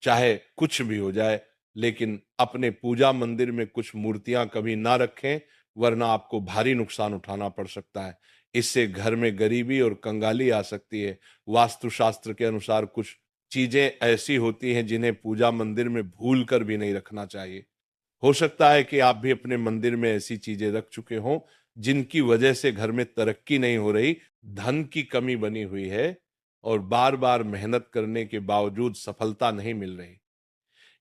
चाहे कुछ भी हो जाए, लेकिन अपने पूजा मंदिर में कुछ मूर्तियां कभी ना रखें, वरना आपको भारी नुकसान उठाना पड़ सकता है। इससे घर में गरीबी और कंगाली आ सकती है। वास्तुशास्त्र के अनुसार कुछ चीजें ऐसी होती हैं जिन्हें पूजा मंदिर में भूल कर भी नहीं रखना चाहिए। हो सकता है कि आप भी अपने मंदिर में ऐसी चीजें रख चुके हों जिनकी वजह से घर में तरक्की नहीं हो रही, धन की कमी बनी हुई है और बार बार मेहनत करने के बावजूद सफलता नहीं मिल रही।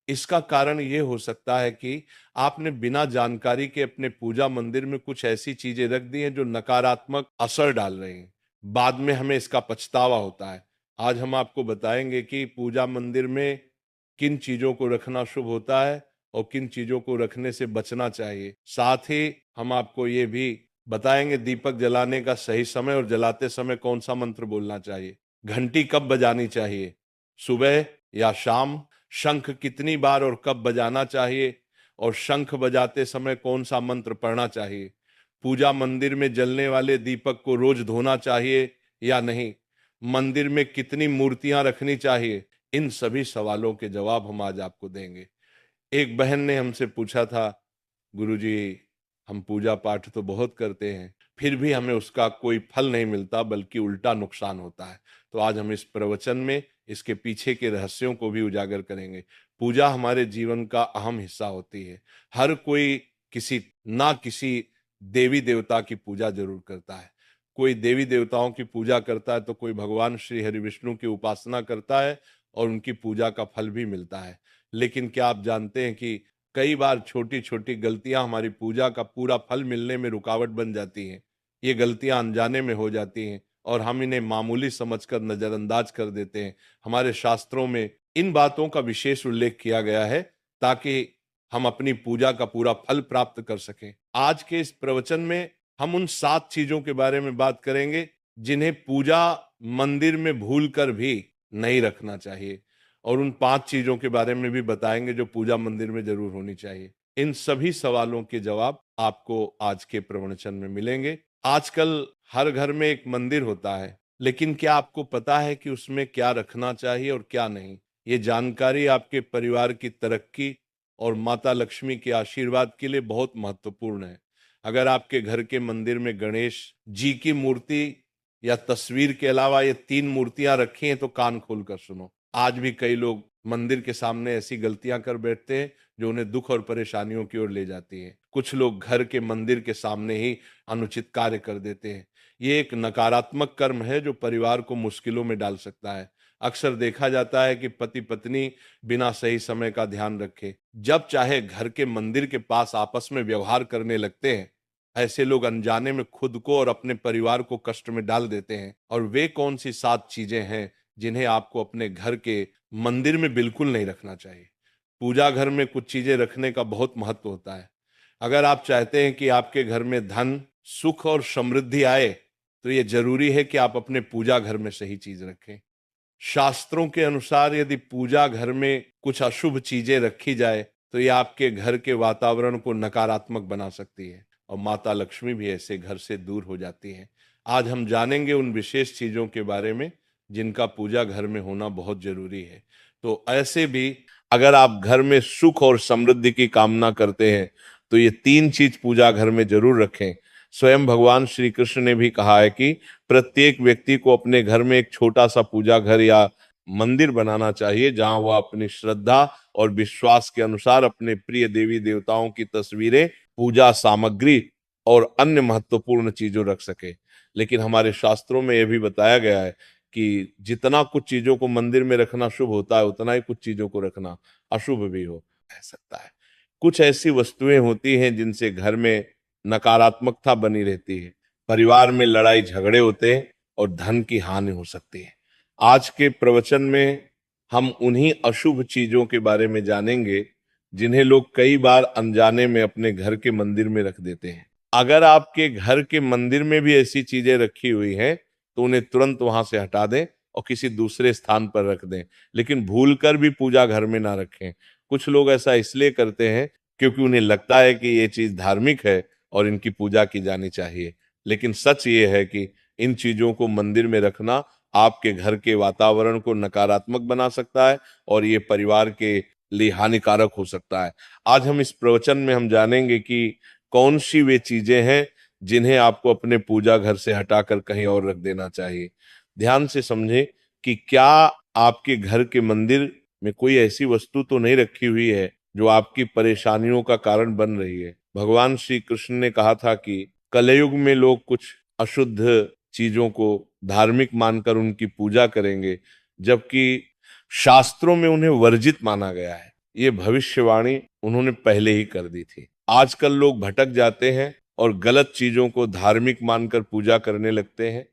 इसका कारण ये हो सकता है कि आपने बिना जानकारी के अपने पूजा मंदिर में कुछ ऐसी चीजें रख दी हैं जो नकारात्मक असर डाल रही हैं। बाद में हमें इसका पछतावा होता है। आज हम आपको बताएंगे कि पूजा मंदिर में किन चीजों को रखना शुभ होता है और किन चीजों को रखने से बचना चाहिए। साथ ही हम आपको ये भी बताएंगे दीपक जलाने का सही समय और जलाते समय कौन सा मंत्र बोलना चाहिए, घंटी कब बजानी चाहिए, सुबह या शाम, शंख कितनी बार और कब बजाना चाहिए और शंख बजाते समय कौन सा मंत्र पढ़ना चाहिए, पूजा मंदिर में जलने वाले दीपक को रोज धोना चाहिए या नहीं, मंदिर में कितनी मूर्तियां रखनी चाहिए। इन सभी सवालों के जवाब हम आज आपको देंगे। एक बहन ने हमसे पूछा था, गुरुजी हम पूजा पाठ तो बहुत करते हैं, फिर भी हमें उसका कोई फल नहीं मिलता बल्कि उल्टा नुकसान होता है। तो आज हम इस प्रवचन में इसके पीछे के रहस्यों को भी उजागर करेंगे। पूजा हमारे जीवन का अहम हिस्सा होती है। हर कोई किसी देवी देवता की पूजा जरूर करता है। कोई देवी देवताओं की पूजा करता है तो कोई भगवान श्री हरि विष्णु की उपासना करता है और उनकी पूजा का फल भी मिलता है। लेकिन क्या आप जानते हैं कि कई बार छोटी छोटी गलतियां हमारी पूजा का पूरा फल मिलने में रुकावट बन जाती हैं। ये गलतियां अनजाने में हो जाती हैं और हम इन्हें मामूली समझकर नजरअंदाज कर देते हैं। हमारे शास्त्रों में इन बातों का विशेष उल्लेख किया गया है ताकि हम अपनी पूजा का पूरा फल प्राप्त कर सकें। आज के इस प्रवचन में हम उन 7 चीजों के बारे में बात करेंगे जिन्हें पूजा मंदिर में भूल कर भी नहीं रखना चाहिए, और उन 5 चीजों के बारे में भी बताएंगे जो पूजा मंदिर में जरूर होनी चाहिए। इन सभी सवालों के जवाब आपको आज के प्रवचन में मिलेंगे। आजकल हर घर में एक मंदिर होता है, लेकिन क्या आपको पता है कि उसमें क्या रखना चाहिए और क्या नहीं? ये जानकारी आपके परिवार की तरक्की और माता लक्ष्मी के आशीर्वाद के लिए बहुत महत्वपूर्ण है। अगर आपके घर के मंदिर में गणेश जी की मूर्ति या तस्वीर के अलावा ये 3 मूर्तियां रखी हैं तो कान खोलकर सुनो। आज भी कई लोग मंदिर के सामने ऐसी गलतियां कर बैठते हैं जो उन्हें दुख और परेशानियों की ओर ले जाती हैं। कुछ लोग घर के मंदिर के सामने ही अनुचित कार्य कर देते हैं। ये एक नकारात्मक कर्म है जो परिवार को मुश्किलों में डाल सकता है। अक्सर देखा जाता है कि पति पत्नी बिना सही समय का ध्यान रखे जब चाहे घर के मंदिर के पास आपस में व्यवहार करने लगते हैं। ऐसे लोग अनजाने में खुद को और अपने परिवार को कष्ट में डाल देते हैं। और वे कौन सी 7 चीजें हैं जिन्हें आपको अपने घर के मंदिर में बिल्कुल नहीं रखना चाहिए? पूजा घर में कुछ चीजें रखने का बहुत महत्व होता है। अगर आप चाहते हैं कि आपके घर में धन, सुख और समृद्धि आए, तो ये जरूरी है कि आप अपने पूजा घर में सही चीज रखें। शास्त्रों के अनुसार यदि पूजा घर में कुछ अशुभ चीजें रखी जाए तो ये आपके घर के वातावरण को नकारात्मक बना सकती है और माता लक्ष्मी भी ऐसे घर से दूर हो जाती है। आज हम जानेंगे उन विशेष चीजों के बारे में जिनका पूजा घर में होना बहुत जरूरी है। तो ऐसे भी अगर आप घर में सुख और समृद्धि की कामना करते हैं तो ये 3 चीज पूजा घर में जरूर रखें। स्वयं भगवान श्री कृष्ण ने भी कहा है कि प्रत्येक व्यक्ति को अपने घर में एक छोटा सा पूजा घर या मंदिर बनाना चाहिए जहां वह अपनी श्रद्धा और विश्वास के अनुसार अपने प्रिय देवी देवताओं की तस्वीरें, पूजा सामग्री और अन्य महत्वपूर्ण चीजों रख सके। लेकिन हमारे शास्त्रों में यह भी बताया गया है कि जितना कुछ चीजों को मंदिर में रखना शुभ होता है उतना ही कुछ चीजों को रखना अशुभ भी हो सकता है। कुछ ऐसी वस्तुएं होती हैं जिनसे घर में नकारात्मकता बनी रहती है, परिवार में लड़ाई झगड़े होते हैं और धन की हानि हो सकती है। आज के प्रवचन में हम उन्हीं अशुभ चीजों के बारे में जानेंगे जिन्हें लोग कई बार अनजाने में अपने घर के मंदिर में रख देते हैं। अगर आपके घर के मंदिर में भी ऐसी चीजें रखी हुई हैं तो उन्हें तुरंत वहां से हटा दें और किसी दूसरे स्थान पर रख दें, लेकिन भूलकर भी पूजा घर में ना रखें। कुछ लोग ऐसा इसलिए करते हैं क्योंकि उन्हें लगता है कि ये चीज धार्मिक है और इनकी पूजा की जानी चाहिए, लेकिन सच ये है कि इन चीजों को मंदिर में रखना आपके घर के वातावरण को नकारात्मक बना सकता है और ये परिवार के लिए हानिकारक हो सकता है। आज हम इस प्रवचन में हम जानेंगे कि कौन सी वे चीजें हैं जिन्हें आपको अपने पूजा घर से हटाकर कहीं और रख देना चाहिए। ध्यान से समझें कि क्या आपके घर के मंदिर में कोई ऐसी वस्तु तो नहीं रखी हुई है जो आपकी परेशानियों का कारण बन रही है। भगवान श्री कृष्ण ने कहा था कि कलयुग में लोग कुछ अशुद्ध चीजों को धार्मिक मानकर उनकी पूजा करेंगे, जबकि शास्त्रों में उन्हें वर्जित माना गया है। ये भविष्यवाणी उन्होंने पहले ही कर दी थी। आजकल लोग भटक जाते हैं और गलत चीजों को धार्मिक मानकर पूजा करने लगते हैं।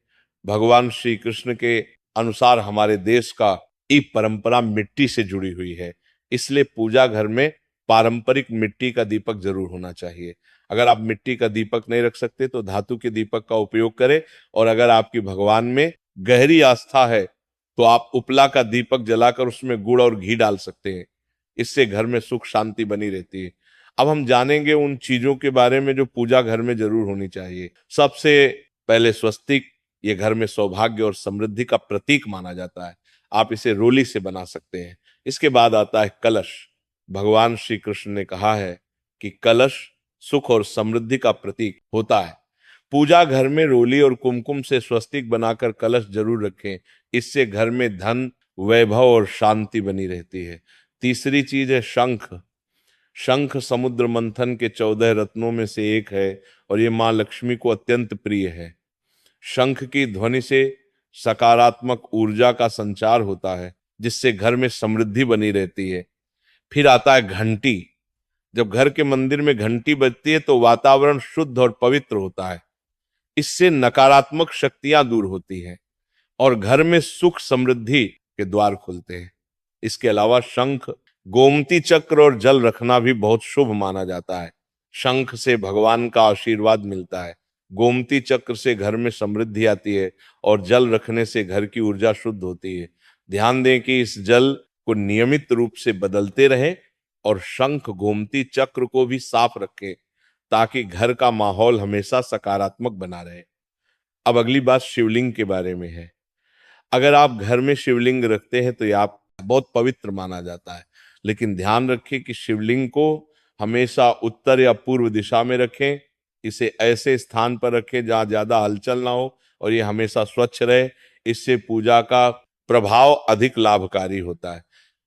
भगवान श्री कृष्ण के अनुसार हमारे देश का ये परंपरा मिट्टी से जुड़ी हुई है, इसलिए पूजा घर में पारंपरिक मिट्टी का दीपक जरूर होना चाहिए। अगर आप मिट्टी का दीपक नहीं रख सकते तो धातु के दीपक का उपयोग करें, और अगर आपकी भगवान में गहरी आस्था है तो आप उपला का दीपक जलाकर उसमें गुड़ और घी डाल सकते हैं। इससे घर में सुख शांति बनी रहती है। अब हम जानेंगे उन चीजों के बारे में जो पूजा घर में जरूर होनी चाहिए। सबसे पहले स्वस्तिक, ये घर में सौभाग्य और समृद्धि का प्रतीक माना जाता है। आप इसे रोली से बना सकते हैं। इसके बाद आता है कलश। भगवान श्री कृष्ण ने कहा है कि कलश सुख और समृद्धि का प्रतीक होता है। पूजा घर में रोली और कुमकुम से स्वस्तिक बनाकर कलश जरूर रखें। इससे घर में धन, वैभव और शांति बनी रहती है। तीसरी चीज है शंख। शंख समुद्र मंथन के 14 रत्नों में से एक है और ये मां लक्ष्मी को अत्यंत प्रिय है। शंख की ध्वनि से सकारात्मक ऊर्जा का संचार होता है, जिससे घर में समृद्धि बनी रहती है। फिर आता है घंटी। जब घर के मंदिर में घंटी बजती है तो वातावरण शुद्ध और पवित्र होता है। इससे नकारात्मक शक्तियां दूर होती हैं और घर में सुख समृद्धि के द्वार खुलते हैं। इसके अलावा शंख, गोमती चक्र और जल रखना भी बहुत शुभ माना जाता है। शंख से भगवान का आशीर्वाद मिलता है, गोमती चक्र से घर में समृद्धि आती है और जल रखने से घर की ऊर्जा शुद्ध होती है। ध्यान दें कि इस जल को नियमित रूप से बदलते रहें और शंख गोमती चक्र को भी साफ रखें ताकि घर का माहौल हमेशा सकारात्मक बना रहे। अब अगली बात शिवलिंग के बारे में है। अगर आप घर में शिवलिंग रखते हैं तो यह आप बहुत पवित्र माना जाता है, लेकिन ध्यान रखें कि शिवलिंग को हमेशा उत्तर या पूर्व दिशा में रखें। इसे ऐसे स्थान पर रखें जहां ज्यादा हलचल ना हो और ये हमेशा स्वच्छ रहे। इससे पूजा का प्रभाव अधिक लाभकारी होता है।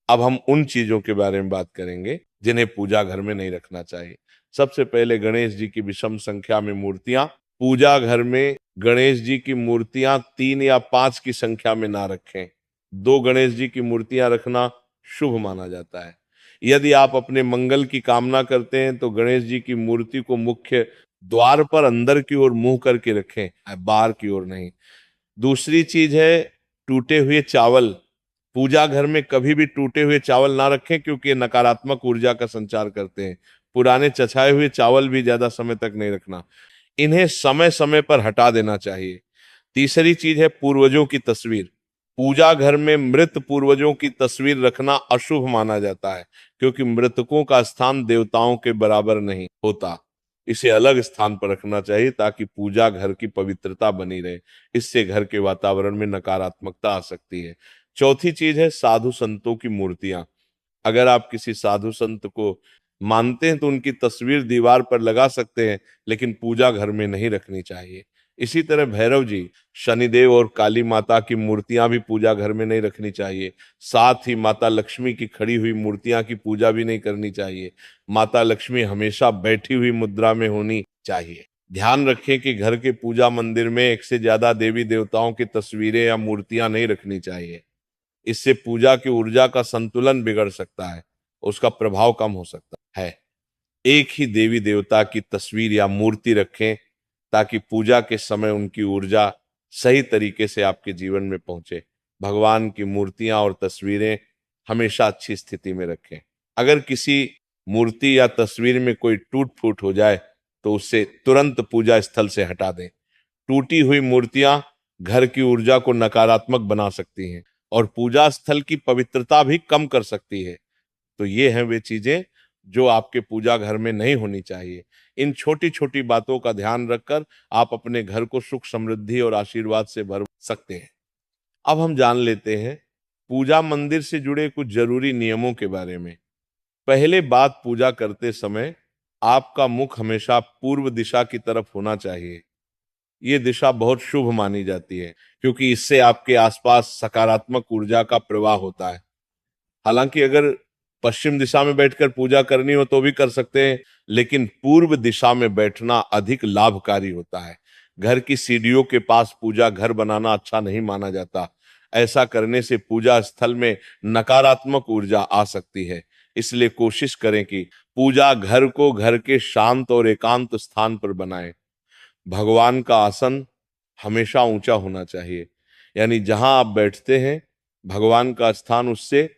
अब हम उन चीजों के बारे में बात करेंगे जिन्हें पूजा घर में नहीं रखना चाहिए। सबसे पहले गणेश जी की विषम संख्या में मूर्तियां। पूजा घर में गणेश जी की मूर्तियां 3 या 5 की संख्या में ना रखें। 2 गणेश जी की मूर्तियां रखना शुभ माना जाता है। यदि आप अपने मंगल की कामना करते हैं तो गणेश जी की मूर्ति को मुख्य द्वार पर अंदर की ओर मुंह करके रखें, बाहर की ओर नहीं। दूसरी चीज है टूटे हुए चावल। पूजा घर में कभी भी टूटे हुए चावल ना रखें क्योंकि ये नकारात्मक ऊर्जा का संचार करते हैं। पुराने चछाए हुए चावल भी ज्यादा समय तक नहीं रखना, इन्हें समय समय पर हटा देना चाहिए। तीसरी चीज है पूर्वजों की तस्वीर। पूजा घर में मृत पूर्वजों की तस्वीर रखना अशुभ माना जाता है क्योंकि मृतकों का स्थान देवताओं के बराबर नहीं होता। इसे अलग स्थान पर रखना चाहिए ताकि पूजा घर की पवित्रता बनी रहे। इससे घर के वातावरण में नकारात्मकता आ सकती है। चौथी चीज है साधु संतों की मूर्तियां। अगर आप किसी साधु संत को मानते हैं तो उनकी तस्वीर दीवार पर लगा सकते हैं, लेकिन पूजा घर में नहीं रखनी चाहिए। इसी तरह भैरव जी, शनिदेव और काली माता की मूर्तियां भी पूजा घर में नहीं रखनी चाहिए। साथ ही माता लक्ष्मी की खड़ी हुई मूर्तियां की पूजा भी नहीं करनी चाहिए। माता लक्ष्मी हमेशा बैठी हुई मुद्रा में होनी चाहिए। ध्यान रखें कि घर के पूजा मंदिर में एक से ज्यादा देवी देवताओं की तस्वीरें या मूर्तियां नहीं रखनी चाहिए। इससे पूजा की ऊर्जा का संतुलन बिगड़ सकता है, उसका प्रभाव कम हो सकता है। एक ही देवी देवता की तस्वीर या मूर्ति रखें ताकि पूजा के समय उनकी ऊर्जा सही तरीके से आपके जीवन में पहुंचे। भगवान की मूर्तियां और तस्वीरें हमेशा अच्छी स्थिति में रखें। अगर किसी मूर्ति या तस्वीर में कोई टूट फूट हो जाए तो उसे तुरंत पूजा स्थल से हटा दें। टूटी हुई मूर्तियां घर की ऊर्जा को नकारात्मक बना सकती हैं और पूजा स्थल की पवित्रता भी कम कर सकती है। तो ये हैं वे चीजें जो आपके पूजा घर में नहीं होनी चाहिए। इन छोटी छोटी बातों का ध्यान रखकर आप अपने घर को सुख समृद्धि और आशीर्वाद से भर सकते हैं। अब हम जान लेते हैं पूजा मंदिर से जुड़े कुछ जरूरी नियमों के बारे में। पहले बात, पूजा करते समय आपका मुख हमेशा पूर्व दिशा की तरफ होना चाहिए। ये दिशा बहुत शुभ मानी जाती है क्योंकि इससे आपके आसपास सकारात्मक ऊर्जा का प्रवाह होता है। हालांकि अगर पश्चिम दिशा में बैठकर पूजा करनी हो तो भी कर सकते हैं, लेकिन पूर्व दिशा में बैठना अधिक लाभकारी होता है। घर की सीढ़ियों के पास पूजा घर बनाना अच्छा नहीं माना जाता। ऐसा करने से पूजा स्थल में नकारात्मक ऊर्जा आ सकती है। इसलिए कोशिश करें कि पूजा घर को घर के शांत और एकांत स्थान पर बनाएं। भगवान का आसन हमेशा ऊंचा होना चाहिए, यानी जहां आप बैठते हैं भगवान का स्थान उससे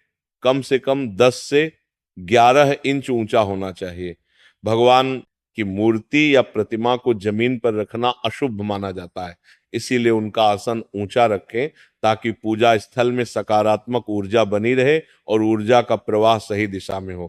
कम 10 से 11 इंच ऊंचा होना चाहिए। भगवान की मूर्ति या प्रतिमा को जमीन पर रखना अशुभ माना जाता है। इसीलिए उनका आसन ऊंचा रखें ताकि पूजा स्थल में सकारात्मक ऊर्जा बनी रहे और ऊर्जा का प्रवाह सही दिशा में हो।